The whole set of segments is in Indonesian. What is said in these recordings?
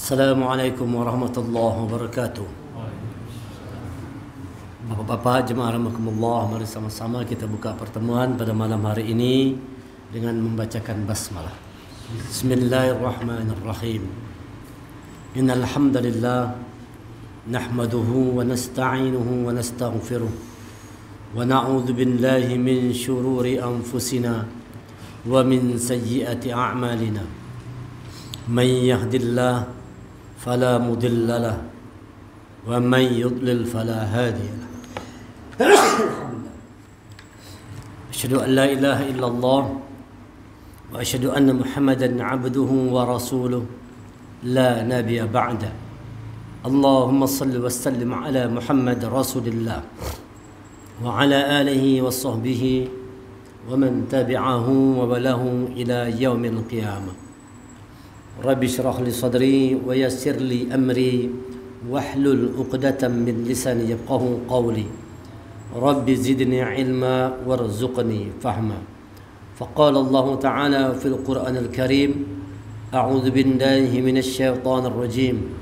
Assalamualaikum warahmatullahi wabarakatuh. Bapak-bapak jemaah rahimakumullah, mari sama-sama kita buka pertemuan pada malam hari ini dengan membacakan basmalah. Bismillahirrahmanirrahim. Innal hamdalillah nahmaduhu wa nasta'inuhu wa nastaghfiruh wa na'udzu billahi min shururi anfusina wa min sayyiati a'malina. Man yahdihillahu فلا مضل له ومن يضلل فلا هادي له أشهد أن لا إله إلا الله وأشهد أن محمدا عبده ورسوله لا نبي بعده اللهم صل وسلم على محمد رسول الله وعلى آله وصحبه ومن تبعه وبله إلى يوم القيامة Rabbi syrah li sadri wa yassir li amri wahlul 'uqdatam min lisani yafqahu qawli. Rabbi zidni ilma warzuqni fahma. Faqala Allah Ta'ala fil Qur'anil Karim, a'udzu billahi minasy syaithanir rajim.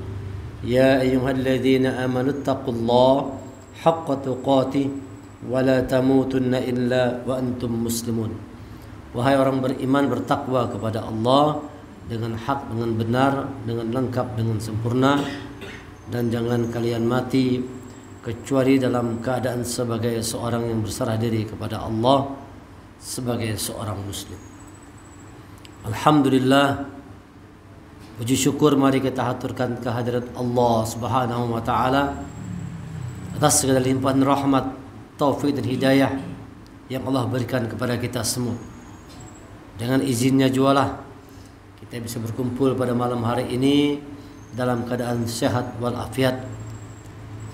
Ya ayyuhalladzina amanu taqullaha haqqa tuqatih wa la tamutunna illa wa antum muslimun. Wahai orang beriman, bertakwa kepada Allah dengan hak, dengan benar, dengan lengkap, dengan sempurna, dan jangan kalian mati kecuali dalam keadaan sebagai seorang yang berserah diri kepada Allah, sebagai seorang muslim. Alhamdulillah, puji syukur mari kita haturkan kehadirat Allah Subhanahu wa taala atas segala limpahan rahmat, taufik dan hidayah yang Allah berikan kepada kita semua. Dengan izinnya jualah kita bisa berkumpul pada malam hari ini dalam keadaan sehat walafiat,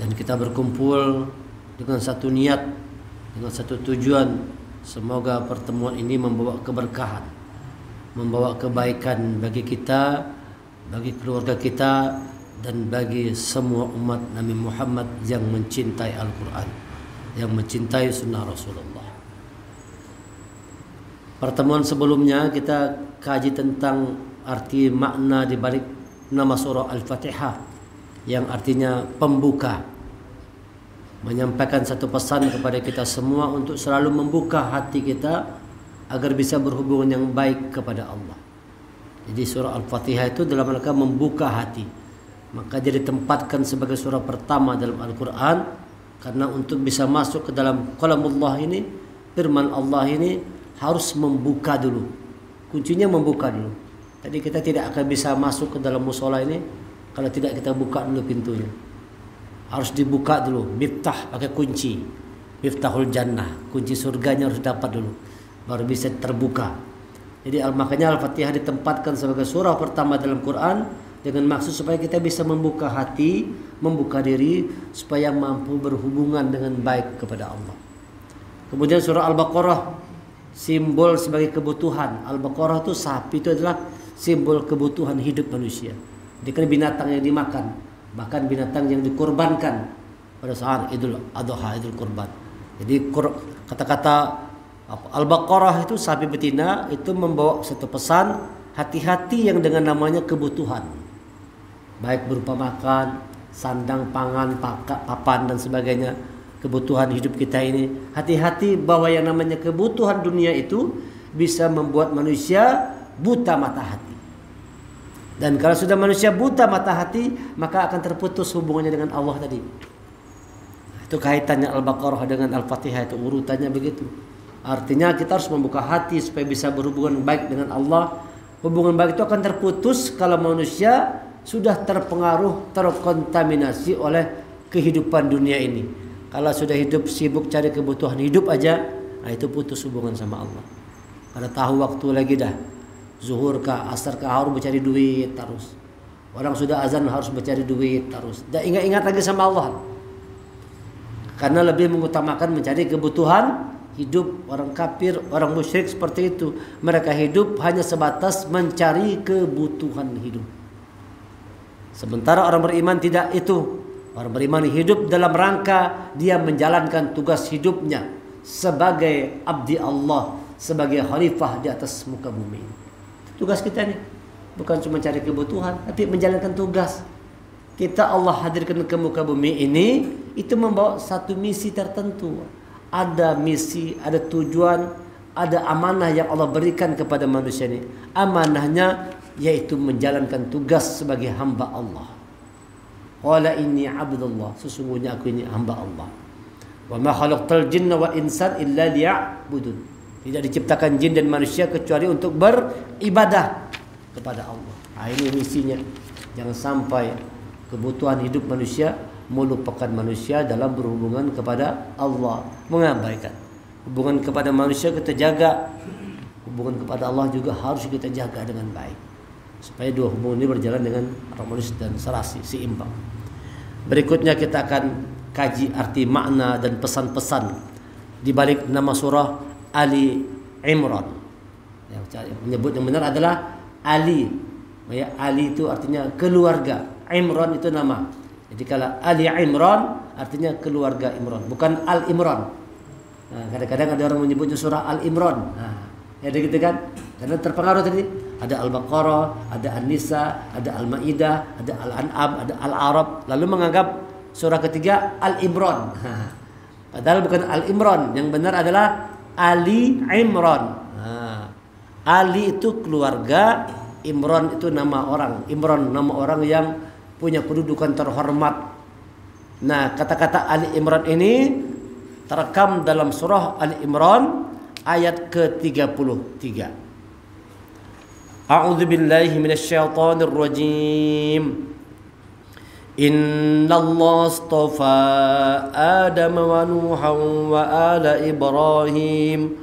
dan kita berkumpul dengan satu niat, dengan satu tujuan. Semoga pertemuan ini membawa keberkahan, membawa kebaikan bagi kita, bagi keluarga kita, dan bagi semua umat Nabi Muhammad yang mencintai Al-Quran, yang mencintai sunnah Rasulullah. Pertemuan sebelumnya kita kaji tentang arti makna di balik nama surah Al-Fatihah yang artinya pembuka, menyampaikan satu pesan kepada kita semua untuk selalu membuka hati kita agar bisa berhubungan yang baik kepada Allah. Jadi surah Al-Fatihah itu dalam rangka membuka hati, maka dia ditempatkan sebagai surah pertama dalam Al-Quran karena untuk bisa masuk ke dalam kalamullah ini, firman Allah ini, harus membuka dulu. Kuncinya membuka dulu. Tadi kita tidak akan bisa masuk ke dalam musola ini kalau tidak kita buka dulu pintunya. Harus dibuka dulu. Miftah pakai kunci. Miftahul jannah. Kunci surganya harus dapat dulu, baru bisa terbuka. Jadi makanya Al-Fatihah ditempatkan sebagai surah pertama dalam Quran dengan maksud supaya kita bisa membuka hati, membuka diri, supaya mampu berhubungan dengan baik kepada Allah. Kemudian surah Al-Baqarah, simbol sebagai kebutuhan. Al-Baqarah itu sapi itu adalah simbol kebutuhan hidup manusia. Dia kan binatang yang dimakan, bahkan binatang yang dikorbankan pada saat Idul Adha, Idul Kurban. Jadi kata-kata Al-Baqarah itu sapi betina itu membawa satu pesan, hati-hati yang dengan namanya kebutuhan, baik berupa makan, sandang, pangan, papan dan sebagainya. Kebutuhan hidup kita ini, hati-hati bahwa yang namanya kebutuhan dunia itu bisa membuat manusia buta mata hati. Dan kalau sudah manusia buta mata hati, maka akan terputus hubungannya dengan Allah tadi. Itu kaitannya Al-Baqarah dengan Al-Fatihah, itu urutannya begitu. Artinya kita harus membuka hati supaya bisa berhubungan baik dengan Allah. Hubungan baik itu akan terputus kalau manusia sudah terpengaruh, terkontaminasi oleh kehidupan dunia ini. Kalau sudah hidup sibuk cari kebutuhan hidup aja, nah itu putus hubungan sama Allah. Kada tahu waktu lagi dah. Zuhur kah, asar kah, harus mencari duit terus. Orang sudah azan harus mencari duit terus. Dah ingat-ingat lagi sama Allah. Karena lebih mengutamakan mencari kebutuhan hidup. Orang kafir, orang musyrik seperti itu. Mereka hidup hanya sebatas mencari kebutuhan hidup. Sementara orang beriman tidak itu. Orang beriman hidup dalam rangka dia menjalankan tugas hidupnya sebagai abdi Allah, sebagai khalifah di atas muka bumi. Tugas kita nih. bukan cuma cari kebutuhan, tapi menjalankan tugas. Kita Allah hadirkan ke muka bumi ini, itu membawa satu misi tertentu. Ada misi, ada tujuan, ada amanah yang Allah berikan kepada manusia ini. Amanahnya yaitu menjalankan tugas sebagai hamba Allah. Qala inni abdullah, sesungguhnya aku ini hamba Allah. Wa ma khalaqtal jinna wal insan illa liya'budun. Tidak diciptakan jin dan manusia kecuali untuk beribadah kepada Allah. Nah, ini misinya. Jangan sampai kebutuhan hidup manusia melupakan manusia dalam berhubungan kepada Allah, mengabaikan. Hubungan kepada manusia kita jaga, hubungan kepada Allah juga harus kita jaga dengan baik, supaya dua hubungan ini berjalan dengan harmonis dan serasi, seimbang. Berikutnya kita akan kaji arti makna dan pesan-pesan di balik nama surah Ali Imran. Yang menyebut yang benar adalah Ali. Ya, Ali itu artinya keluarga. Imran itu nama. Jadi kalau Ali Imran artinya keluarga Imran, bukan Al Imran. Nah, kadang-kadang ada orang menyebutnya surah Al Imran. Nah, ya gitu kan? Karena terpengaruh tadi ada Al-Baqarah, ada An-Nisa, ada Al-Maidah, ada Al-An'am, ada Al-Arab, lalu menganggap surah ketiga Al Imran. Nah, padahal bukan Al Imran, yang benar adalah Ali Imran. Nah, Ali itu keluarga, Imran itu nama orang. Imran nama orang yang punya kedudukan terhormat. Nah, kata-kata Ali Imran ini terekam dalam surah Ali Imran ayat ke-33. A'udzu billahi minasyaitonir rajim. Innallaha astafa Adam wa Nuhan wa ala Ibrahim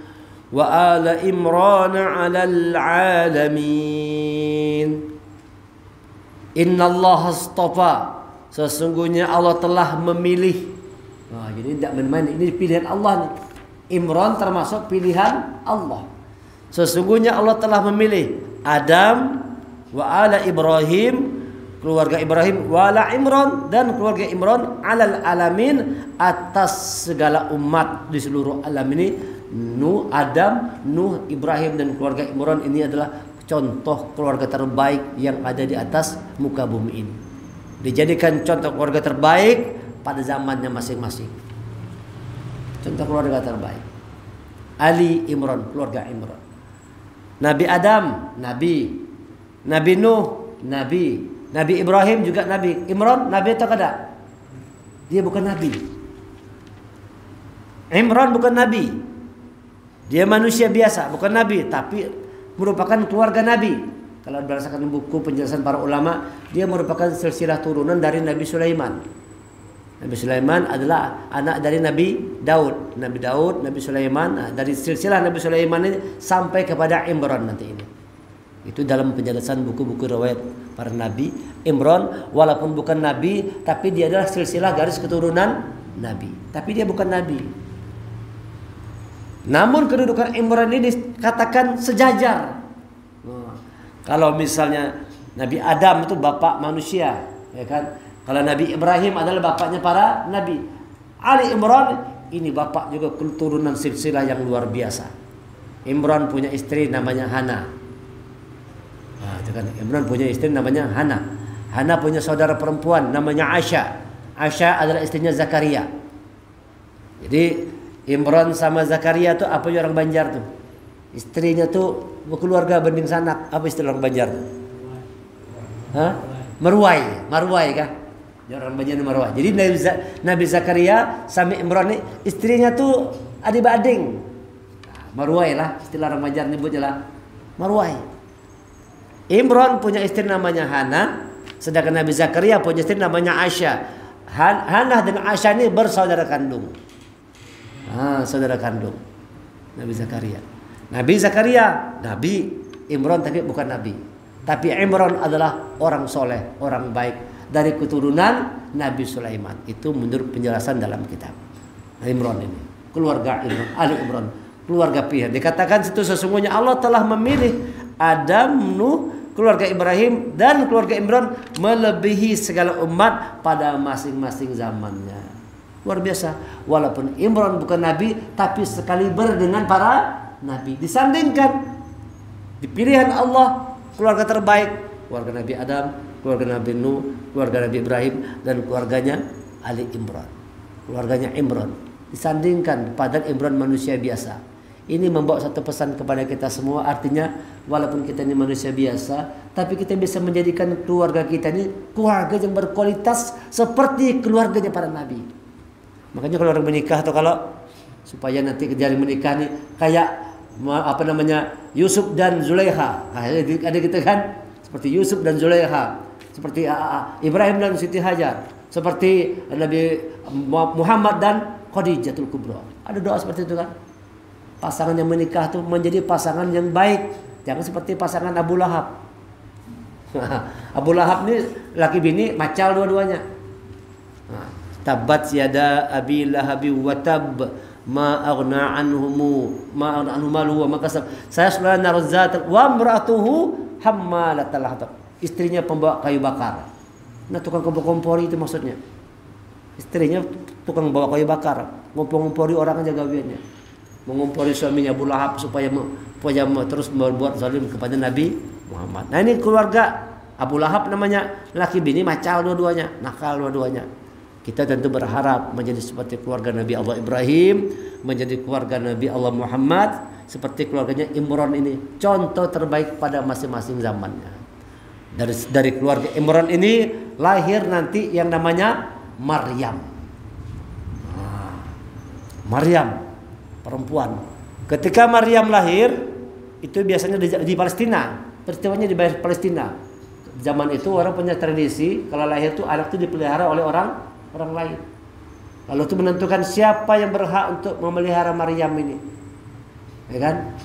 wa ala Imran 'alal 'alamin. Innallaha astafa, sesungguhnya Allah telah memilih. Nah, jadi tidak main-main, ini pilihan Allah nih. Imran termasuk pilihan Allah. Sesungguhnya Allah telah memilih Adam wa ala Ibrahim, keluarga Ibrahim, wa ala Imran, dan keluarga Imran, alal alamin, atas segala umat di seluruh alam ini. Adam, Nuh, Ibrahim dan keluarga Imran ini adalah contoh keluarga terbaik yang ada di atas muka bumi ini. Dijadikan contoh keluarga terbaik pada zamannya masing-masing. Contoh keluarga terbaik Ali Imran, keluarga Imran. Nabi Adam, Nabi. Nabi Nuh, Nabi. Nabi Ibrahim juga Nabi. Imran, Nabi atau kada? Dia bukan Nabi. Imran bukan Nabi. Dia manusia biasa, bukan Nabi, tapi merupakan keluarga Nabi. Kalau berdasarkan buku penjelasan para ulama, dia merupakan silsilah turunan dari Nabi Sulaiman. Nabi Sulaiman adalah anak dari Nabi Daud. Nabi Daud, Nabi Sulaiman. Nah, dari silsilah Nabi Sulaiman ini sampai kepada Imran nanti ini. Itu dalam penjelasan buku-buku riwayat para nabi. Imran walaupun bukan nabi, tapi dia adalah silsilah garis keturunan nabi. Tapi dia bukan nabi. Namun kedudukan Imran ini dikatakan sejajar. Nah, kalau misalnya Nabi Adam itu bapak manusia, ya kan? Kalau Nabi Ibrahim adalah bapaknya para nabi. Ali Imran ini bapak juga keturunan silsilah yang luar biasa. Imran punya istri namanya Hana. Nah, itu kan Imran punya istri namanya Hana. Hana punya saudara perempuan namanya Asya. Asya adalah istrinya Zakaria. Jadi Imran sama Zakaria tuh apa orang Banjar tuh? Istrinya tuh keluarga bening sanak. Apa istilah orang Banjar tuh? Hah? Marwai, Marwai kah? Orang Banjar Marwai. Jadi Nabi Zakaria sama Imran ini istrinya tuh adik-adik. Marwai lah, istilah orang Banjar nyebutnya lah Marwai. Imran punya istri namanya Hana, sedangkan Nabi Zakaria punya istri namanya Asya. Hana dengan Asya ini bersaudara kandung. Saudara kandung Nabi Zakaria. Nabi Zakaria Nabi, Imran tapi bukan Nabi. Tapi Imran adalah orang soleh, orang baik dari keturunan Nabi Sulaiman. Itu menurut penjelasan dalam kitab. Imran ini keluarga Imran, Ali Imran, keluarga pihak. Dikatakan situ sesungguhnya Allah telah memilih Adam, Nuh, keluarga Ibrahim dan keluarga Imran melebihi segala umat pada masing-masing zamannya. Luar biasa. Walaupun Imran bukan nabi, tapi sekaliber dengan para nabi. Disandingkan di pilihan Allah keluarga terbaik keluarga Nabi Adam, keluarga Nabi Nuh, keluarga Nabi Ibrahim, dan keluarganya Ali Imran. Keluarganya Imran disandingkan pada Imran manusia biasa. Ini membawa satu pesan kepada kita semua, artinya walaupun kita ini manusia biasa, tapi kita bisa menjadikan keluarga kita ini keluarga yang berkualitas seperti keluarganya para nabi. Makanya kalau orang menikah, atau kalau supaya nanti kejadian menikah nih kayak apa namanya Yusuf dan Zulaikha, ada gitu kan, seperti Yusuf dan Zulaikha, seperti Ibrahim dan Siti Hajar, seperti Nabi Muhammad dan Khadijatul Kubra. Ada doa seperti itu kan. Pasangan yang menikah itu menjadi pasangan yang baik, jangan seperti pasangan Abu Lahab. Abu Lahab ini laki bini macal dua-duanya. Tabat yada abi lahabi wa tab ma aghna anhu maluhu wa makasab. Saya sudah narzat wa imra'atuhu hammalatal hatab. Istrinya pembawa kayu bakar. Nah, tukang kompor-kompori itu maksudnya. Istrinya tukang bawa kayu bakar, ngompor-ngompori orang aja gawiannya. Mengompori suaminya Abu Lahab supaya terus berbuat zalim kepada Nabi Muhammad. Nah, ini keluarga Abu Lahab namanya, laki bini macal dua-duanya, nakal dua-duanya. Kita tentu berharap menjadi seperti keluarga Nabi Allah Ibrahim, menjadi keluarga Nabi Allah Muhammad, seperti keluarganya Imran ini, contoh terbaik pada masing-masing zamannya. Dari keluarga Imran ini lahir nanti yang namanya Maryam. Maryam perempuan. Ketika Maryam lahir, itu biasanya di Palestina. Peristiwanya di Palestina. Zaman itu orang punya tradisi, kalau lahir itu anak itu dipelihara oleh orang lain. Lalu itu menentukan siapa yang berhak untuk memelihara Maryam ini. Ya kan?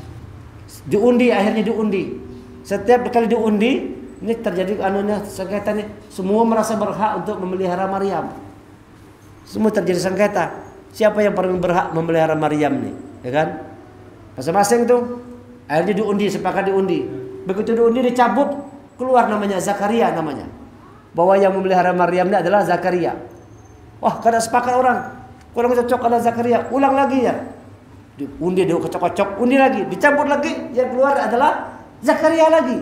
Diundi, akhirnya diundi. Setiap kali diundi, ini terjadi sengketa nih. Semua merasa berhak untuk memelihara Maryam. Semua terjadi sengketa. Siapa yang paling berhak memelihara Maryam nih, ya kan? Masing-masing tuh akhirnya diundi, sepakat diundi. Begitu diundi dicabut, keluar namanya Zakaria namanya. Bahwa yang memelihara Maryam ini adalah Zakaria. Wah, kada sepakat orang. Kurang cocok ada Zakaria, ulang lagi ya. Diundi, dikocok-kocok, undi lagi, dicabut lagi, yang keluar adalah Zakaria lagi.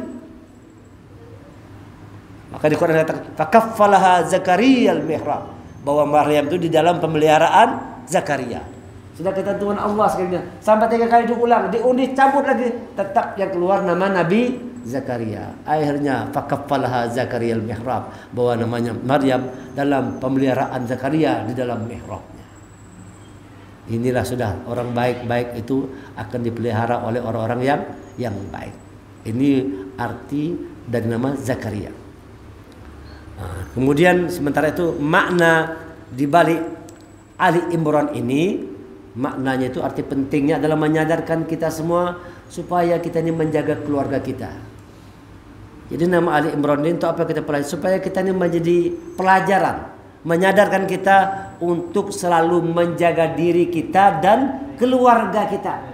Maka di Quran dikatakan fakaffalaha Zakaria al-mihrab, bahwa Maryam itu di dalam pemeliharaan Zakaria. Sudah ketentuan Allah sekalinya. Sampai 3 kali diulang, diundi, cabut lagi, tetap yang keluar nama Nabi Zakaria. Akhirnya fakaffalaha Zakaria al-mihrab, bahwa namanya Maryam dalam pemeliharaan Zakaria di dalam mihrabnya. Inilah sudah orang baik-baik itu akan dipelihara oleh orang-orang yang baik. Ini arti dari nama Zakaria. Nah, kemudian sementara itu makna di balik Ali Imran ini, maknanya itu arti pentingnya adalah menyadarkan kita semua supaya kita ini menjaga keluarga kita. Jadi nama Ali Imran ini untuk apa kita pelajari? Supaya kita ini menjadi pelajaran, menyadarkan kita untuk selalu menjaga diri kita dan keluarga kita.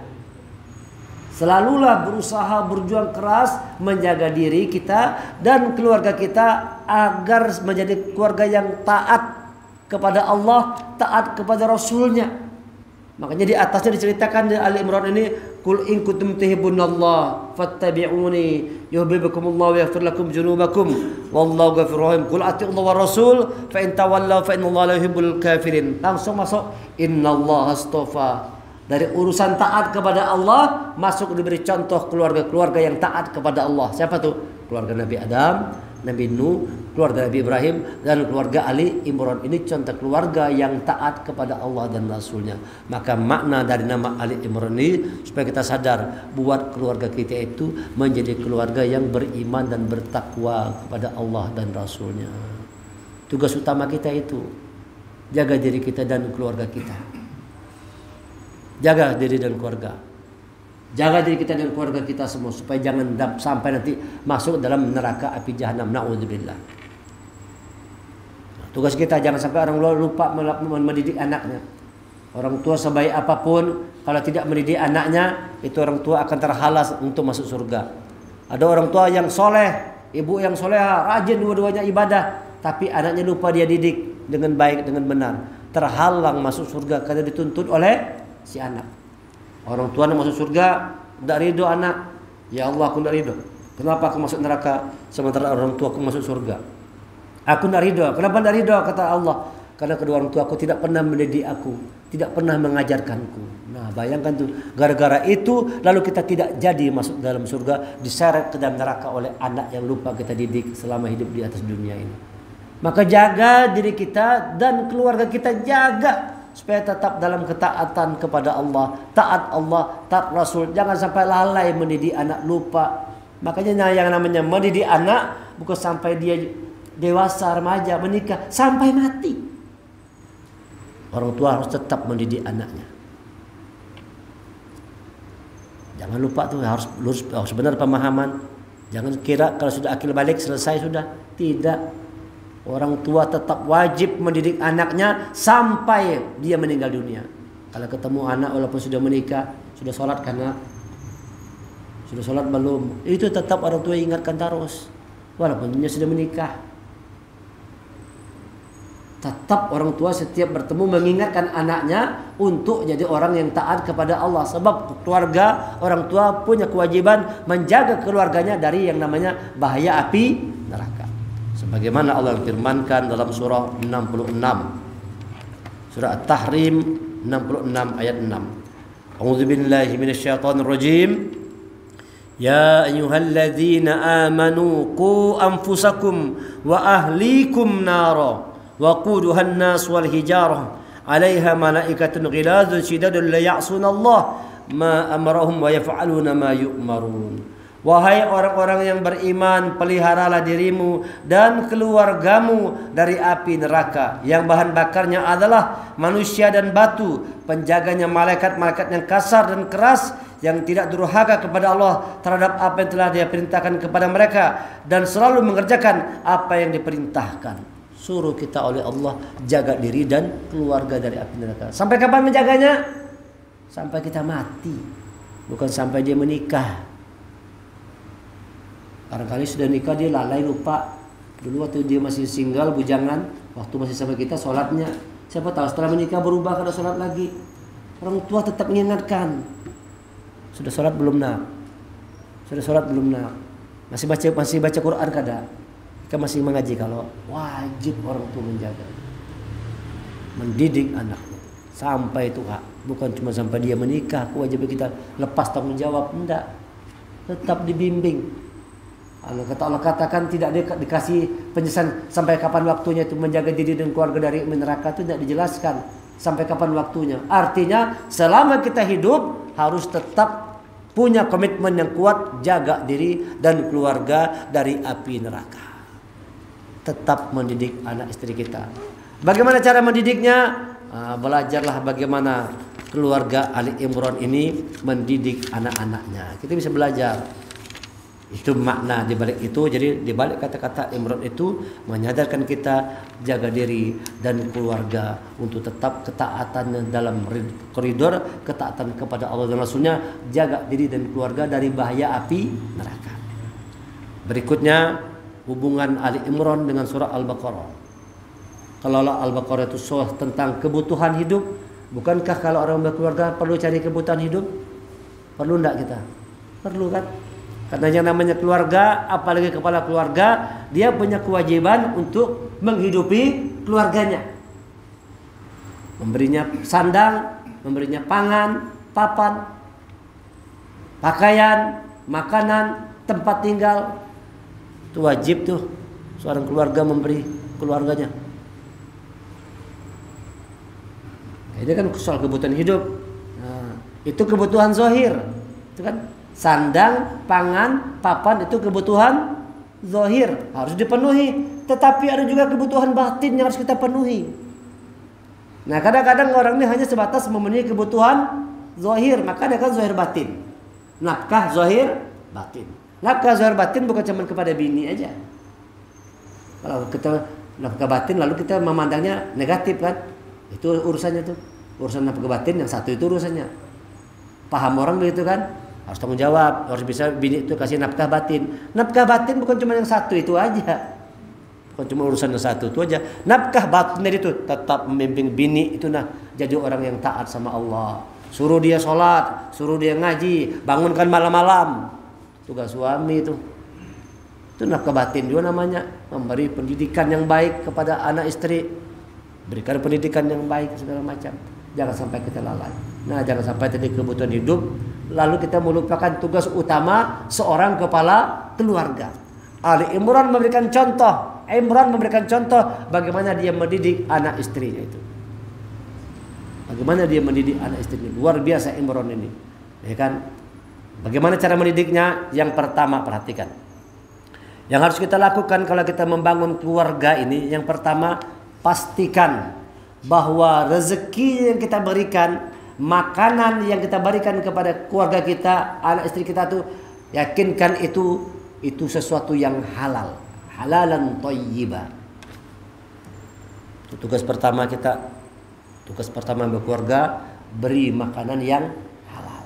Selalulah berusaha berjuang keras menjaga diri kita dan keluarga kita agar menjadi keluarga yang taat kepada Allah, taat kepada Rasulnya. Makanya di atasnya diceritakan di Ali Imran ini, Qul in kuntum tuhibbunallah fattabi'uni yuhibbukumullah wa yaghfir lakum dzunubakum wallahu ghafurur rahim. Qul atii'ullaha wa rasul fa in tawallaw fa innallaha la yuhibbul kafirin. Langsung masuk innallaha astafa. Dari urusan taat kepada Allah masuk diberi contoh keluarga-keluarga yang taat kepada Allah. Siapa tuh? Keluarga Nabi Adam, Nabi Nuh, keluarga Nabi Ibrahim, dan keluarga Ali Imran. Ini contoh keluarga yang taat kepada Allah dan Rasulnya. Maka makna dari nama Ali Imran ini supaya kita sadar buat keluarga kita itu menjadi keluarga yang beriman dan bertakwa kepada Allah dan Rasulnya. Tugas utama kita itu jaga diri kita dan keluarga kita. Jaga diri dan keluarga. Jaga diri kita dan keluarga kita semua supaya jangan sampai nanti masuk dalam neraka api jahanam. Na'udzubillah. Tugas kita jangan sampai orang lupa mendidik anaknya. Orang tua sebaik apapun kalau tidak mendidik anaknya, itu orang tua akan terhalas untuk masuk surga. Ada orang tua yang soleh, ibu yang soleha, rajin dua-duanya ibadah, tapi anaknya lupa dia didik dengan baik, dengan benar. Terhalang masuk surga karena dituntut oleh si anak. Orang tua nak masuk surga, tidak ridho anak. Ya Allah, aku tidak ridho. Kenapa aku masuk neraka sementara orang tua aku masuk surga? Aku tidak ridho. Kenapa tidak ridho? Kata Allah, karena kedua orang tua aku tidak pernah mendidik aku, tidak pernah mengajarkanku. Nah, bayangkan tuh, gara-gara itu lalu kita tidak jadi masuk dalam surga, diseret ke dalam neraka oleh anak yang lupa kita didik selama hidup di atas dunia ini. Maka jaga diri kita dan keluarga kita, jaga supaya tetap dalam ketaatan kepada Allah, taat Rasul. Jangan sampai lalai mendidik anak, lupa. Makanya yang namanya mendidik anak bukan sampai dia dewasa, remaja, menikah, sampai mati. Orang tua harus tetap mendidik anaknya. Jangan lupa tuh, harus benar pemahaman. Jangan kira kalau sudah akil balik selesai sudah. Tidak. Orang tua tetap wajib mendidik anaknya sampai dia meninggal dunia. Kalau ketemu anak walaupun sudah menikah, sudah sholat karena sudah sholat belum, itu tetap orang tua ingatkan terus, walaupun dia sudah menikah. Tetap orang tua setiap bertemu mengingatkan anaknya untuk jadi orang yang taat kepada Allah. Sebab keluarga, orang tua punya kewajiban menjaga keluarganya dari yang namanya bahaya api neraka. Sebagaimana Allah firmankan dalam surah 66, surah At-Tahrim 66 ayat 6. A'udzubillahi minasyaitonir rajim. Ya ayyuhalladzina amanu qu anfusakum wa ahlikum nara waquduhan nas wal hijarah 'alaiha malaikatun ghilazun shidadun la ya'suna Allah ma amarahum wa yaf'aluna ma yu'marun. Wahai orang-orang yang beriman, peliharalah dirimu dan keluargamu dari api neraka yang bahan bakarnya adalah manusia dan batu, penjaganya malaikat-malaikat yang kasar dan keras yang tidak durhaka kepada Allah terhadap apa yang telah Dia perintahkan kepada mereka dan selalu mengerjakan apa yang diperintahkan. Suruh kita oleh Allah jaga diri dan keluarga dari api neraka. Sampai kapan menjaganya? Sampai kita mati, bukan sampai dia menikah. Barangkali sudah nikah dia lalai, lupa. Dulu waktu dia masih single, bujangan, waktu masih sama kita sholatnya. Siapa tahu setelah menikah berubah karena sholat lagi. Orang tua tetap mengingatkan. Sudah sholat belum nak? Sudah sholat belum nak? Masih baca Quran kada? Kita masih mengaji. Kalau wajib orang tua menjaga, mendidik anaknya sampai itu hak. Bukan cuma sampai dia menikah kewajiban kita lepas tanggung jawab. Enggak, tetap dibimbing. Allah katakan tidak dikasih penjelasan sampai kapan waktunya itu menjaga diri dan keluarga dari neraka, itu tidak dijelaskan sampai kapan waktunya. Artinya selama kita hidup harus tetap punya komitmen yang kuat, jaga diri dan keluarga dari api neraka. Tetap mendidik anak istri kita. Bagaimana cara mendidiknya? Belajarlah bagaimana keluarga Ali Imran ini mendidik anak-anaknya. Kita bisa belajar. Itu makna di balik itu. Jadi di balik kata-kata Imran itu menyadarkan kita jaga diri dan keluarga untuk tetap ketaatan dalam koridor ketaatan kepada Allah dan Rasulnya, jaga diri dan keluarga dari bahaya api neraka. Berikutnya hubungan Ali Imran dengan surah Al-Baqarah. Kalau Al-Baqarah itu surah tentang kebutuhan hidup, bukankah kalau orang berkeluarga perlu cari kebutuhan hidup? Perlu enggak kita? Perlu kan? Karena yang namanya keluarga, apalagi kepala keluarga, dia punya kewajiban untuk menghidupi keluarganya. Memberinya sandang, memberinya pangan, papan, pakaian, makanan, tempat tinggal. Itu wajib tuh seorang keluarga memberi keluarganya. Ini kan soal kebutuhan hidup. Nah, itu kebutuhan zahir. Itu kan sandang, pangan, papan, itu kebutuhan zahir harus dipenuhi. Tetapi ada juga kebutuhan batin yang harus kita penuhi. Nah, kadang-kadang orang ini hanya sebatas memenuhi kebutuhan zahir, maka ada kan zahir batin. Nafkah zahir batin. Nafkah zahir batin bukan cuma kepada bini aja. Kalau kita nafkah batin lalu kita memandangnya negatif kan? Itu urusannya tuh. Urusan nafkah batin yang satu itu urusannya. Paham orang begitu kan? Harus tanggung jawab, harus bisa bini itu kasih nafkah batin. Nafkah batin bukan cuma yang satu itu aja. Bukan cuma urusan yang satu itu aja. Nafkah batin itu tetap membimbing bini itu jadi orang yang taat sama Allah. Suruh dia sholat, suruh dia ngaji, bangunkan malam-malam. Tugas suami itu. Itu nafkah batin juga namanya, memberi pendidikan yang baik kepada anak istri, berikan pendidikan yang baik segala macam. Jangan sampai kita lalai. Nah, jangan sampai tadi kebutuhan hidup lalu kita melupakan tugas utama seorang kepala keluarga. Ali Imran memberikan contoh, bagaimana dia mendidik anak istrinya itu. Bagaimana dia mendidik anak istrinya. Luar biasa Imran ini. Ya kan? Bagaimana cara mendidiknya? Yang pertama, perhatikan. Yang harus kita lakukan kalau kita membangun keluarga ini, yang pertama, pastikan bahwa rezeki yang kita berikan, makanan yang kita berikan kepada keluarga kita, anak istri kita tuh, yakinkan itu sesuatu yang halal, halalan thayyiba. Itu tugas pertama kita. Tugas pertama berkeluarga, beri makanan yang halal.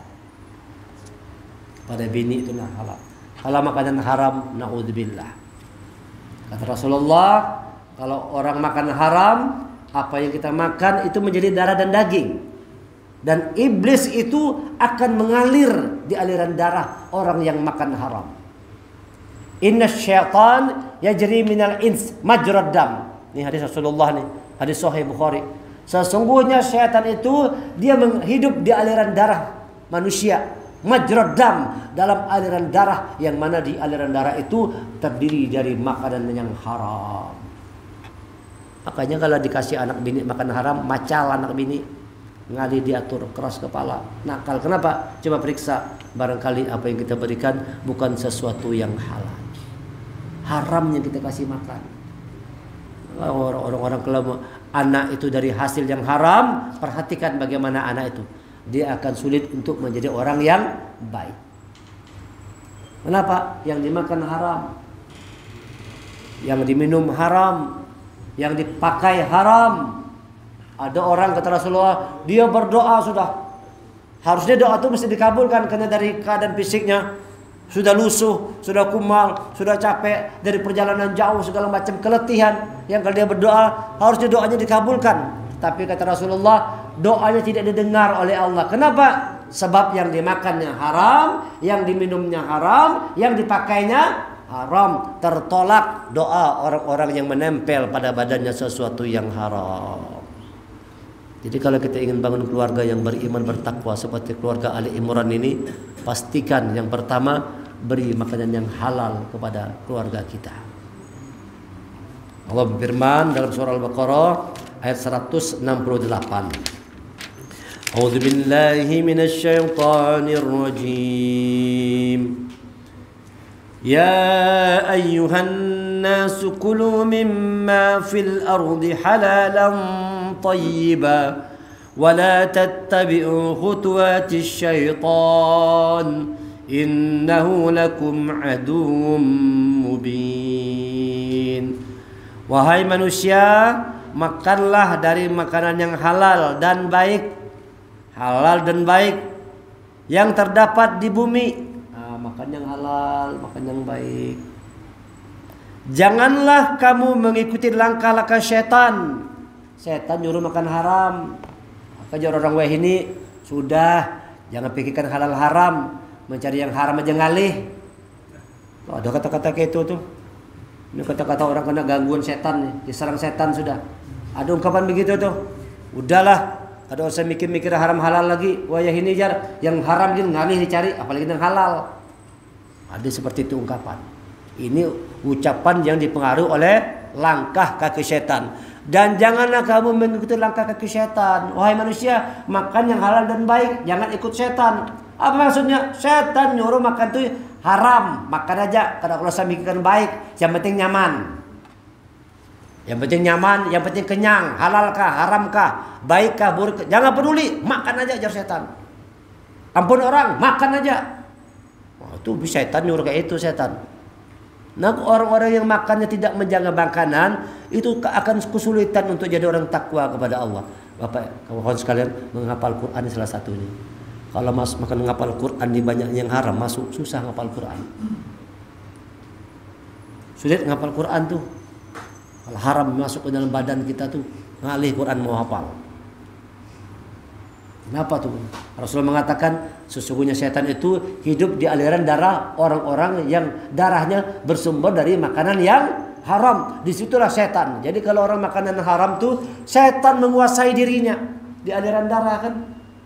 Pada bini itu halal. Kalau makanan haram, naudzubillah. Kata Rasulullah, kalau orang makan haram, apa yang kita makan itu menjadi darah dan daging. Dan iblis itu akan mengalir di aliran darah orang yang makan haram. Inna syaitan yajri minal ins majrad dam. Ini hadis Rasulullah nih, hadis Sahih Bukhari. Sesungguhnya syaitan itu dia hidup di aliran darah manusia, majrad dam, dalam aliran darah yang mana di aliran darah itu terdiri dari makanan yang haram. Makanya kalau dikasih anak bini makan haram, macal anak bini, ngali diatur, keras kepala, nakal. Kenapa? Coba periksa, barangkali apa yang kita berikan bukan sesuatu yang halal. Haramnya kita kasih makan. Orang-orang kalau anak itu dari hasil yang haram, perhatikan bagaimana anak itu. Dia akan sulit untuk menjadi orang yang baik. Kenapa? Yang dimakan haram, yang diminum haram, yang dipakai haram. Ada orang kata Rasulullah, dia berdoa sudah, harusnya doa itu mesti dikabulkan karena dari keadaan fisiknya sudah lusuh, sudah kumal, sudah capek dari perjalanan jauh segala macam keletihan. Yang kalau dia berdoa harusnya doanya dikabulkan. Tapi kata Rasulullah, doanya tidak didengar oleh Allah. Kenapa? Sebab yang dimakannya haram, yang diminumnya haram, yang dipakainya haram. Tertolak doa orang-orang yang menempel pada badannya sesuatu yang haram. Jadi kalau kita ingin bangun keluarga yang beriman bertakwa seperti keluarga Ali Imran ini, pastikan yang pertama beri makanan yang halal kepada keluarga kita. Allah berfirman dalam surah Al-Baqarah ayat 168. A'udzu billahi minasy syaithanir rajim. Ya ayyuhan nasu kulu mimma fil ardi halalan طيبا ولا تتبعوا خطوات الشيطان إنه لكم عدو مبين. Wahai manusia, makanlah dari makanan yang halal dan baik, yang terdapat di bumi. Makan yang halal, makan yang baik. Janganlah kamu mengikuti langkah-langkah setan. Setan nyuruh makan haram. Maka orang weh ini sudah, jangan pikirkan halal haram, mencari yang haram aja ngalih. Ada kata-kata kayak itu tuh. Ini kata-kata orang kena gangguan setan nih, diserang setan sudah. Ada ungkapan begitu tuh. Udahlah, ada usah mikir-mikir haram halal lagi. Wah ya ini jar, yang haram gitu ngalih dicari, apalagi yang halal. Ada seperti itu ungkapan. Ini ucapan yang dipengaruhi oleh langkah kaki setan. Dan janganlah kamu mengikuti langkah kaki setan. Wahai manusia, makan yang halal dan baik, jangan ikut setan. Apa maksudnya? Setan nyuruh makan itu haram, makan aja. Kalau saya mikirkan baik, yang penting nyaman. Yang penting nyaman, yang penting kenyang. Halalkah, haramkah, baikkah, buruk, jangan peduli, makan aja ajar setan. Ampun orang, makan aja. Itu setan nyuruh kayak itu setan. Nah, orang-orang yang makannya tidak menjaga makanan itu akan kesulitan untuk jadi orang takwa kepada Allah. Bapak, kawan sekalian, menghafal Quran salah satunya. Kalau makan menghafal Quran di banyak yang haram masuk, susah menghafal Quran. Sulit menghafal Quran tuh. Kalau haram masuk ke dalam badan kita tuh, ngalih Quran mau hafal. Kenapa tuh? Rasulullah mengatakan sesungguhnya setan itu hidup di aliran darah orang-orang yang darahnya bersumber dari makanan yang haram. Disitulah setan. Jadi kalau orang makanan haram tuh setan menguasai dirinya di aliran darah kan.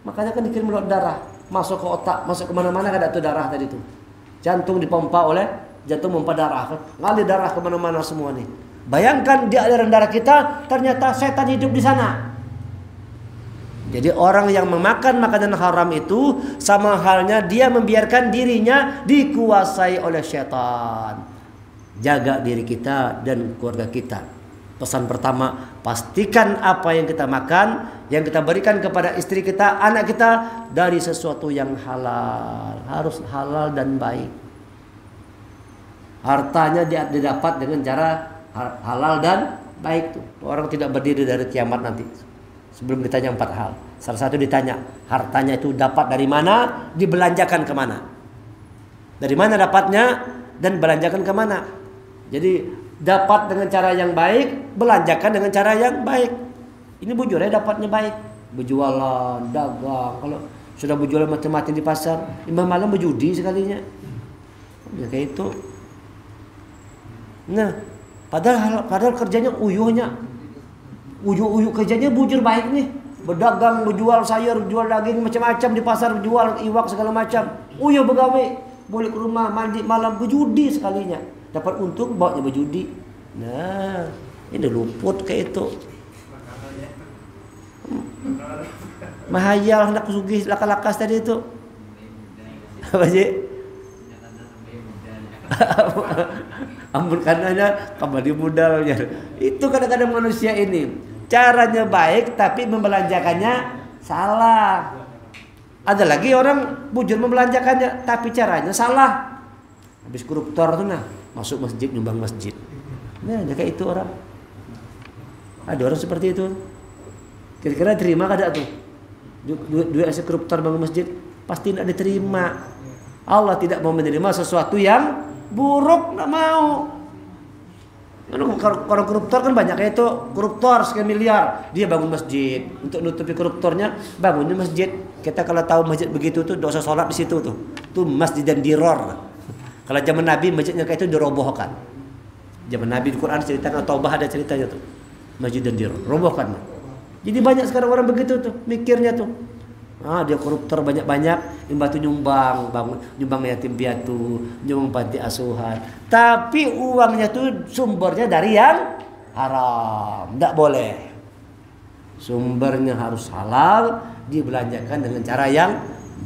Makanya kan dikirim lewat darah, masuk ke otak, masuk kemana-mana kan ada tuh darah tadi tuh. Jantung dipompa oleh jantung memompa darah kan, ngalir darah kemana-mana semua nih. Bayangkan di aliran darah kita ternyata setan hidup di sana. Jadi orang yang memakan makanan haram itu sama halnya dia membiarkan dirinya dikuasai oleh setan. Jaga diri kita dan keluarga kita. Pesan pertama, pastikan apa yang kita makan, yang kita berikan kepada istri kita, anak kita dari sesuatu yang halal. Harus halal dan baik. Hartanya didapat dengan cara halal dan baik tuh. Orang tidak berdiri dari kiamat nanti. Sebelum ditanya 4 hal. Salah satu ditanya, hartanya itu dapat dari mana, dibelanjakan kemana. Dari mana dapatnya, dan belanjakan kemana. Jadi dapat dengan cara yang baik, belanjakan dengan cara yang baik. Ini bujurnya dapatnya baik. Berjualan, dagang. Kalau sudah berjualan mati-mati di pasar, imam malam berjudi sekalinya. Ya kayak itu. Nah, padahal kerjanya uyuhnya. Uyuh kerjanya bujur baik nih. Berdagang, berjual sayur, jual daging macam-macam di pasar, jual iwak segala macam. Uyuh begawe, boleh ke rumah mandi malam berjudi sekalinya. Dapat untung bawanya berjudi. Nah, ini luput kayak itu. Mahayal hendak sugih lakas-lakas tadi itu. Apa sih? Ampun karenanya kembali modalnya. Itu kadang-kadang manusia ini caranya baik tapi membelanjakannya salah. Ada lagi orang bujur membelanjakannya tapi caranya salah. Habis koruptor tuh nah, masuk masjid nyumbang masjid. Nah, kayak itu orang. Ada orang seperti itu. Kira-kira terima kada tuh? Duit hasil koruptor bangun masjid pasti tidak diterima. Allah tidak mau menerima sesuatu yang buruk, tidak mau. Orang koruptor kan banyak kayak itu. Koruptor sekian miliar, dia bangun masjid untuk nutupi koruptornya, bangunnya masjid. Kita kalau tahu masjid begitu tuh dosa sholat di situ tuh. Tuh masjid dan diror. Kalau zaman Nabi masjidnya kayak itu dirobohkan. Zaman Nabi di Quran ceritakan Taubah ada ceritanya tuh. Masjid dan diror, robohkan. Jadi banyak sekarang orang begitu tuh mikirnya tuh. Dia koruptor banyak-banyak, batu nyumbang, nyumbang yatim piatu, nyumbang panti asuhan. Tapi uangnya tuh sumbernya dari yang haram, tidak boleh. Sumbernya harus halal, dibelanjakan dengan cara yang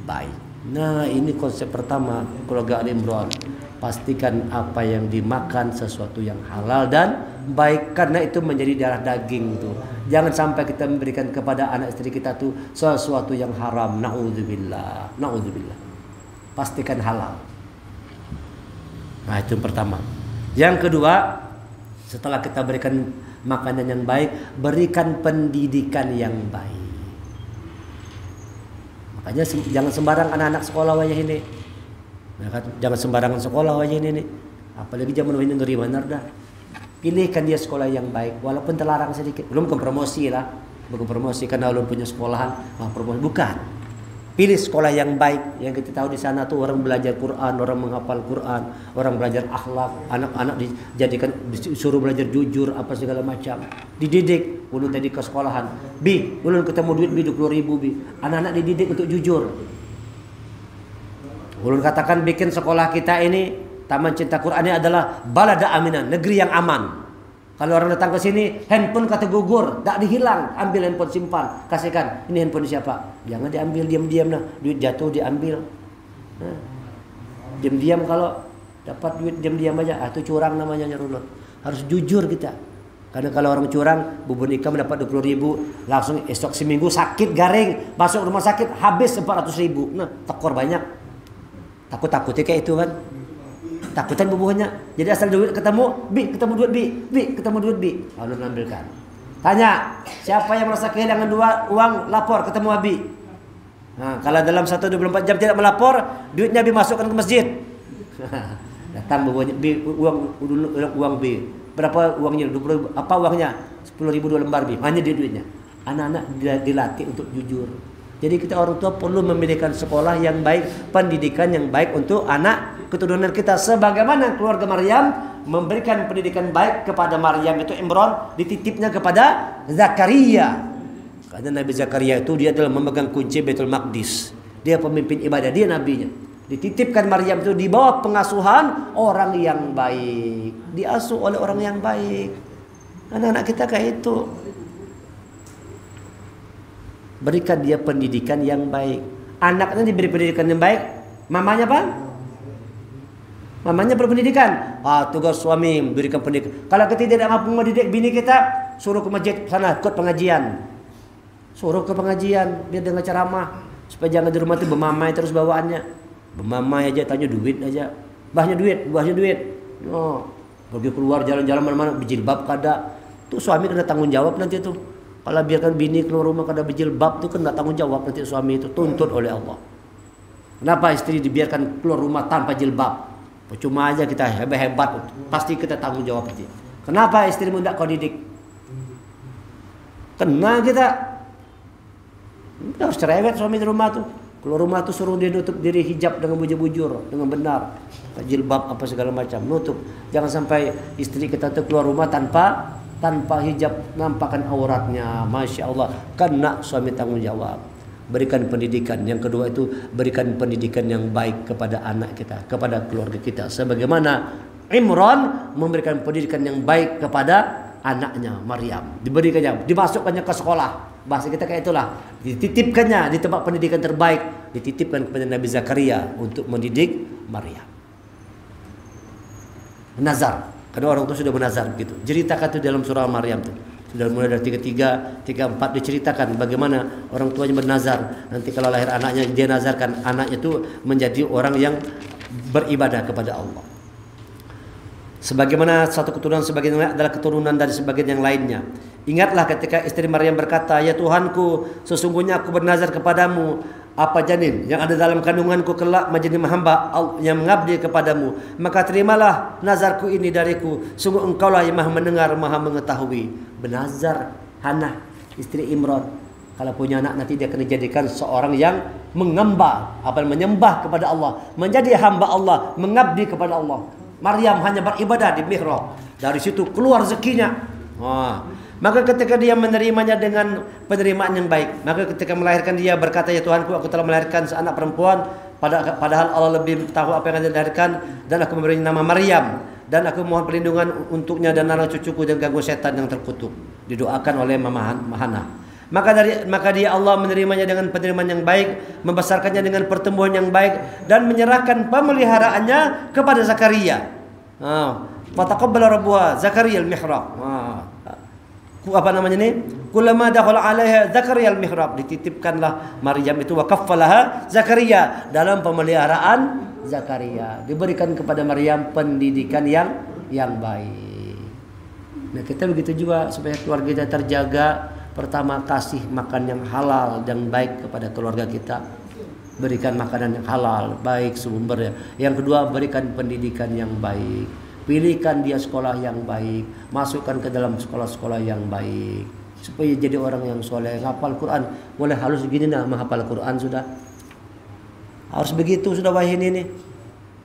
baik. Nah, ini konsep pertama keluarga Ali Imran. Pastikan apa yang dimakan sesuatu yang halal dan baik, karena itu menjadi darah daging tuh. Jangan sampai kita memberikan kepada anak istri kita tuh sesuatu yang haram. Na'udzubillah. Na'udzubillah. Pastikan halal. Nah, itu yang pertama. Yang kedua, setelah kita berikan makanan yang baik, berikan pendidikan yang baik. Makanya jangan sembarang anak-anak sekolah wajah ini. Jangan sembarangan sekolah wajah ini nih. Apalagi zaman ini ngeri benar dah. Pilihkan dia sekolah yang baik, walaupun terlarang sedikit. Belum ke promosi lah, bukan promosi karena ulun punya sekolahan, promosi bukan. Pilih sekolah yang baik, yang kita tahu di sana tuh orang belajar Quran, orang menghafal Quran, orang belajar akhlak, anak-anak dijadikan disuruh belajar jujur apa segala macam. Dididik, ulun tadi ke sekolahan. Bi, ulun ketemu duit bi 20.000 bi. Anak-anak dididik untuk jujur. Ulun katakan bikin sekolah kita ini Taman Cinta Quran ini adalah balada aminan, negeri yang aman. Kalau orang datang ke sini, handphone kata gugur, tak dihilang, ambil handphone simpan, kasihkan. Ini handphone siapa? Jangan diambil diam-diam nah, duit jatuh diambil. Nah, diam-diam kalau dapat duit diam-diam aja, itu curang namanya nyarulun. Harus jujur kita. Karena kalau orang curang, bubur ikan mendapat 20.000, langsung esok seminggu sakit garing, masuk rumah sakit habis 400.000. Nah, tekor banyak. Takut-takutnya kayak itu kan. Takutan bubuhnya. Jadi asal duit ketemu, ketemu duit ketemu duit lalu ambilkan. Tanya, siapa yang merasa kehilangan uang, lapor ketemu Abi. Nah, kalau dalam 1-24 jam tidak melapor, duitnya Abi masukkan ke masjid. Datang bubuhnya, uang B. Berapa uangnya? 20. Apa uangnya? 10.000 2 lembar B. Hanya dia duitnya. Anak-anak dilatih untuk jujur. Jadi kita orang tua perlu mendirikan sekolah yang baik, pendidikan yang baik untuk anak keturunan kita. Sebagaimana keluarga Maryam memberikan pendidikan baik kepada Maryam itu Imran, dititipnya kepada Zakaria. Karena Nabi Zakaria itu dia adalah memegang kunci Baitul Maqdis. Dia pemimpin ibadah, dia nabinya. Dititipkan Maryam itu di bawah pengasuhan orang yang baik. Diasuh oleh orang yang baik. Anak-anak kita kayak itu. Berikan dia pendidikan yang baik. Anaknya diberi pendidikan yang baik. Mamanya apa? Mamanya berpendidikan. Tugas suami berikan pendidikan. Kalau kita tidak mampu mendidik bini kita, suruh ke masjid sana ikut pengajian. Suruh ke pengajian biar dengar ceramah. Supaya jangan di rumah itu bermamai terus bawaannya. Bermamai aja, tanya duit aja. Bahnya duit. Oh, pergi keluar jalan-jalan mana-mana berjilbab kada. Tuh suami kena tanggung jawab nanti tuh. Kalau biarkan bini keluar rumah kada berjilbab tuh kena tanggung jawab nanti suami itu, tuntut oleh Allah. Kenapa istri dibiarkan keluar rumah tanpa jilbab? Cuma aja kita hebat, pasti kita tanggung jawab nanti. Kenapa istrimu tidak kau didik? Kena kita harus cerewet suami di rumah tuh. Keluar rumah tuh suruh dia nutup diri hijab dengan bujur-bujur, dengan benar. Jilbab apa segala macam, nutup. Jangan sampai istri kita tuh keluar rumah tanpa hijab, nampakkan auratnya. Masya Allah, kena suami tanggung jawab. Berikan pendidikan. Yang kedua itu berikan pendidikan yang baik kepada anak kita, kepada keluarga kita. Sebagaimana Imran memberikan pendidikan yang baik kepada anaknya Maryam. Diberikannya, dimasukkannya ke sekolah. Bahasa kita kayak itulah. Dititipkannya di tempat pendidikan terbaik. Dititipkan kepada Nabi Zakaria untuk mendidik Maryam. Nazar. Karena orang itu sudah menazar begitu. Ceritakan itu dalam surah Maryam itu. Sudah mulai dari 33, 34 diceritakan bagaimana orang tuanya bernazar. Nanti kalau lahir anaknya dia nazarkan anaknya itu menjadi orang yang beribadah kepada Allah. Sebagaimana satu keturunan sebagian adalah keturunan dari sebagian yang lainnya. Ingatlah ketika istri Maryam berkata, "Ya Tuhanku, sesungguhnya aku bernazar kepadamu, apa janin yang ada dalam kandunganku kelak menjadi hamba yang mengabdi kepadamu. Maka terimalah nazarku ini dariku. Sungguh engkaulah yang maha mendengar, maha mengetahui." Bernazar Hannah, istri Imran. Kalau punya anak nanti dia akan dijadikan seorang yang menyembah kepada Allah, menjadi hamba Allah, mengabdi kepada Allah. Maryam hanya beribadah di mihrab. Dari situ keluar rezekinya. Maka ketika dia menerimanya dengan penerimaan yang baik, maka ketika melahirkan dia berkata, "Ya Tuhanku, aku telah melahirkan seanak perempuan, padahal Allah lebih tahu apa yang akan dilahirkan, dan aku memberi nama Maryam, dan aku mohon perlindungan untuknya dan anak cucuku dan ganggu setan yang terkutuk." Didoakan oleh Mama Hannah. Maka dia Allah menerimanya dengan penerimaan yang baik, membesarkannya dengan pertumbuhan yang baik, dan menyerahkan pemeliharaannya kepada Zakaria. Fataqabbala rabbuha Zakaria al-mihrab. Apa namanya ini? Kullama dakhala 'alaiha Zakaria al-mihrab, dititipkanlah Maryam itu wa kaffalaha Zakaria, dalam pemeliharaan Zakaria. Diberikan kepada Maryam pendidikan yang baik. Nah, kita begitu juga supaya keluarga kita terjaga. Pertama, kasih makan yang halal dan baik kepada keluarga kita. Berikan makanan yang halal, baik sumbernya. Yang kedua, berikan pendidikan yang baik. Pilihkan dia sekolah yang baik. Masukkan ke dalam sekolah-sekolah yang baik. Supaya jadi orang yang soleh. Hafal Quran. Mulai halus begini nah, menghafal Quran sudah. Harus begitu sudah wahai ini.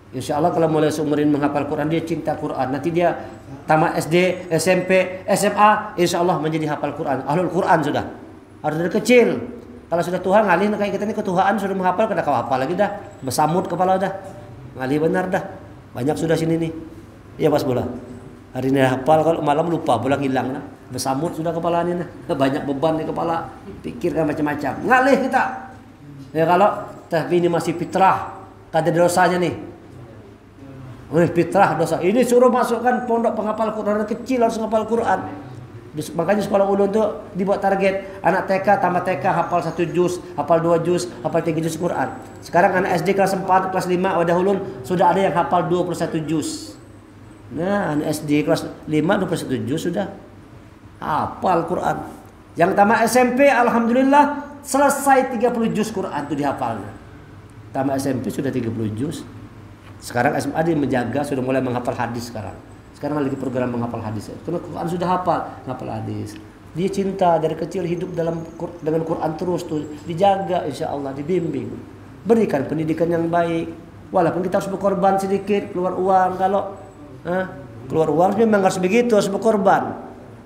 Insya Allah kalau mulai seumurin menghafal Quran, dia cinta Quran. Nanti dia tamat SD, SMP, SMA, insya Allah menjadi hafal Quran. Ahlul Quran sudah. Harus dari kecil. Kalau sudah Tuhan ngalih kayak kita ini ketuhaan sudah menghafal, kada kau hafal lagi dah. Bersamut kepala dah. Ngalih benar dah. Banyak sudah sini nih. Iya Mas Bola. Hari ini hafal, kalau malam lupa, bola hilang nah. Bersamut sudah kepalanya nah. Banyak beban di kepala. Pikirkan macam-macam. Ngalih kita. Ya kalau tapi ini masih fitrah. Kada dosanya nih. Fitrah dosa. Ini suruh masukkan pondok penghafal Quran kecil harus menghafal Quran. Makanya sekolah ulun tuh dibuat target anak TK tambah TK hafal 1 juz, hafal 2 juz, hafal 3 juz Quran. Sekarang anak SD kelas 4, kelas 5 wadah ulun sudah ada yang hafal 21 juz. Nah, anak SD kelas 5 21 juz sudah hafal Quran. Yang tamat SMP alhamdulillah selesai 30 juz Quran itu dihafalnya. Tamat SMP sudah 30 juz. Sekarang SMA dia menjaga, sudah mulai menghafal hadis sekarang. Sekarang lagi program menghafal hadis. Karena Quran sudah hafal hadis. Dia cinta dari kecil hidup dengan Quran terus tuh, dijaga insya Allah, dibimbing. Berikan pendidikan yang baik. Walaupun kita harus berkorban sedikit, keluar uang. Kalau keluar uang memang harus begitu, harus berkorban.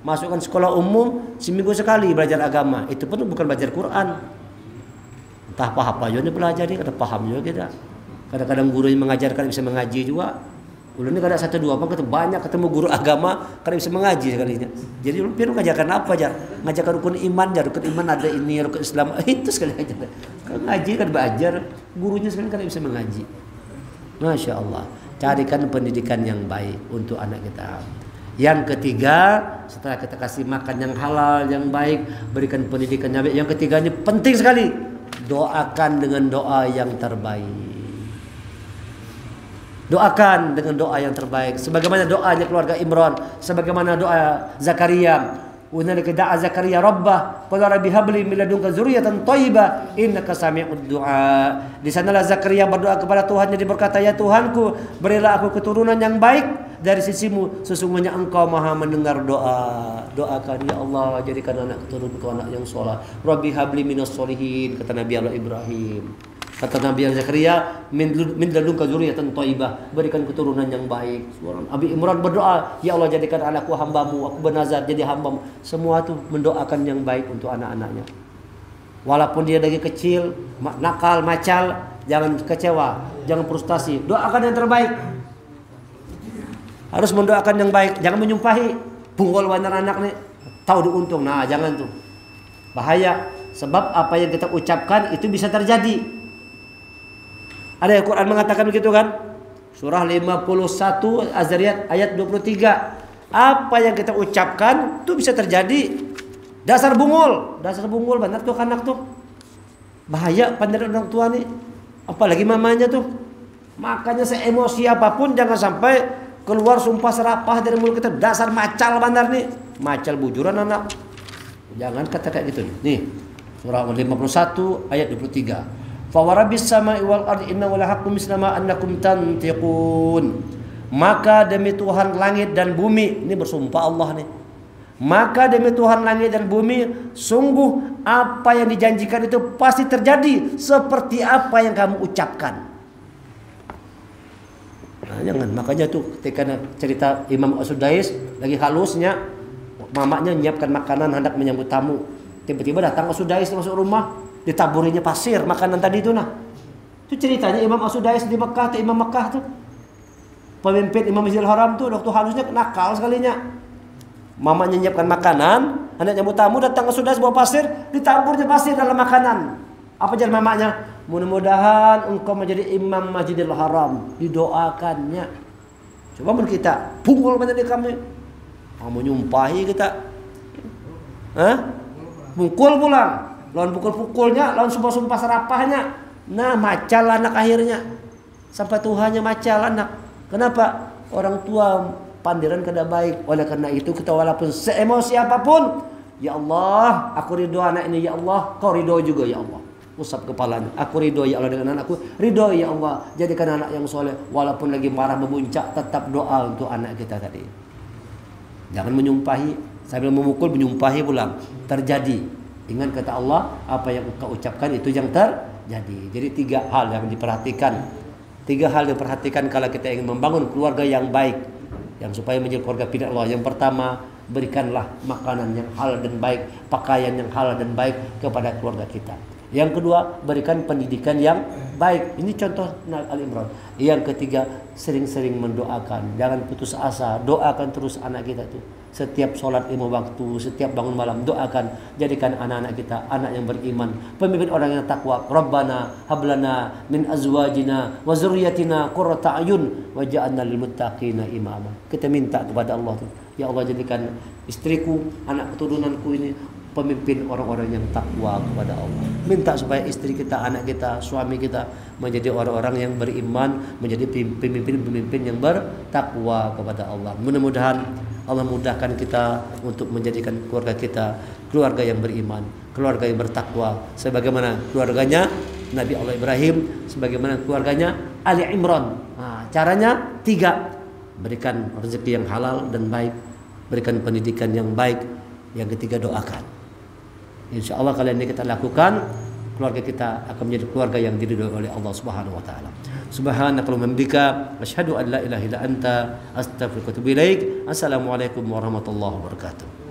Masukkan sekolah umum seminggu sekali belajar agama. Itu pun bukan belajar Quran. Entah apa juga belajar dia, kada paham juga kita. Kadang-kadang guru yang mengajarkan bisa mengaji juga. Ulun ini kada satu dua apa banyak ketemu guru agama kada bisa mengaji sekalinya. Jadi ulun pirun ngajarkan apa aja? Ngajarkan rukun iman, rukun iman ada ini, rukun Islam itu sekali aja. Kalau ngaji kan belajar, gurunya sekali kada bisa mengaji. Masya Allah. Carikan pendidikan yang baik untuk anak kita. Yang ketiga, setelah kita kasih makan yang halal, yang baik, berikan pendidikan yang baik. Yang ketiga ini penting sekali. Doakan dengan doa yang terbaik. Doakan dengan doa yang terbaik. Sebagaimana doanya keluarga Imran, sebagaimana doa Zakaria. Hunalika da'a Zakaria rabbah, qala rabbi habli min ladunka dzurriyyatan thayyibah innaka sami'ud du'a. Di sanalah Zakaria berdoa kepada Tuhannya, dia berkata, ya Tuhanku, berilah aku keturunan yang baik dari sisimu, sesungguhnya engkau maha mendengar doa. Doakan, ya Allah, jadikan anak keturunanku anak yang saleh. Rabbi habli minas sholihin, kata Nabi Allah Ibrahim. Kata Nabi Zakaria, min ladunka dzurriyyatan thayyibah, berikan keturunan yang baik. Abi Imran berdoa, ya Allah, jadikan anakku hambamu, aku bernazar jadi hambamu. Semua itu mendoakan yang baik untuk anak-anaknya. Walaupun dia dari kecil nakal, macal, jangan kecewa, jangan frustasi. Doakan yang terbaik. Harus mendoakan yang baik, jangan menyumpahi. Punggol wanar anak nih, tahu diuntung. Nah, jangan tuh. Bahaya, sebab apa yang kita ucapkan itu bisa terjadi. Ada yang Quran mengatakan begitu kan? Surah 51 Az-Zariyat ayat 23. Apa yang kita ucapkan itu bisa terjadi. Dasar bungul benar tuh anak tuh. Bahaya pandang orang tua nih. Apalagi mamanya tuh. Makanya seemosi apapun jangan sampai keluar sumpah serapah dari mulut kita. Dasar macal benar nih. Macal bujuran anak. Jangan kata kayak gitu nih. Surah 51 ayat 23. Fa warabbis samai wal ardi innahu lahaqqun misla ma annakum tantiqun. Maka demi Tuhan langit dan bumi, ini bersumpah Allah nih. Maka demi Tuhan langit dan bumi, sungguh apa yang dijanjikan itu pasti terjadi seperti apa yang kamu ucapkan. Nah, jangan, makanya tuh ketika cerita Imam As-Sudais lagi halusnya, mamanya menyiapkan makanan hendak menyambut tamu. Tiba-tiba datang As-Sudais masuk rumah, ditaburinya pasir makanan tadi itu nah. Itu ceritanya Imam As-Sudais di Mekah, Imam Mekah tuh. Pemimpin Imam Masjidil Haram tuh waktu halusnya nakal sekalinya. Mamanya menyiapkan makanan, hendak nyambut tamu, datang As-Sudais bawa pasir, ditaburnya pasir dalam makanan. Apa jalan mamanya? Mudah-mudahan engkau menjadi imam Masjidil Haram, didoakannya. Coba menurut kita, punggul mana di kami? Kamu nyumpahi kita. Pukul pulang. Lawan pukul-pukulnya, lawan sumpah-sumpah serapahnya. Nah, macal anak akhirnya. Sampai Tuhannya macal anak. Kenapa? Orang tua pandiran kada baik. Oleh karena itu kita walaupun seemosi apapun, ya Allah, aku ridho anak ini, ya Allah, kau ridho juga ya Allah. Usap kepalanya. Aku ridho ya Allah dengan anakku. Ridho ya Allah, jadikan anak yang soleh. Walaupun lagi marah memuncak, tetap doa untuk anak kita tadi. Jangan menyumpahi. Sambil memukul menyumpahi pulang. Terjadi. Ingat kata Allah, apa yang kau ucapkan itu yang terjadi. Jadi 3 hal yang diperhatikan. 3 hal yang diperhatikan kalau kita ingin membangun keluarga yang baik, yang supaya menjadi keluarga pilihan Allah. Yang pertama, berikanlah makanan yang halal dan baik, pakaian yang halal dan baik kepada keluarga kita. Yang kedua, berikan pendidikan yang baik. Ini contoh Al-Imran. Yang ketiga, sering-sering mendoakan. Jangan putus asa. Doakan terus anak kita itu. Setiap sholat 5 waktu, setiap bangun malam, doakan. Jadikan anak-anak kita anak yang beriman, pemimpin orang yang takwa. Rabbana hablana min azwajina wa zurriyatina qurrata a'yun waj'alna lil muttaqina imama. Kita minta kepada Allah tuh, ya Allah, jadikan istriku, anak keturunanku ini pemimpin orang-orang yang takwa kepada Allah. Minta supaya istri kita, anak kita, suami kita menjadi orang-orang yang beriman, menjadi pemimpin-pemimpin yang bertakwa kepada Allah. Mudah-mudahan Allah mudahkan kita untuk menjadikan keluarga kita keluarga yang beriman, keluarga yang bertakwa, sebagaimana keluarganya Nabi Allah Ibrahim, sebagaimana keluarganya Ali Imran. Nah, caranya 3. Berikan rezeki yang halal dan baik, berikan pendidikan yang baik, Yang ketiga, doakan. Insya Allah kalian ini kita lakukan, keluarga kita akan menjadi keluarga yang diridhoi oleh Allah Subhanahu wa taala. Subhanakallahumma bihamdika asyhadu an la ilaha illa anta astaghfiruka wa atubu ilaik. Assalamualaikum warahmatullahi wabarakatuh.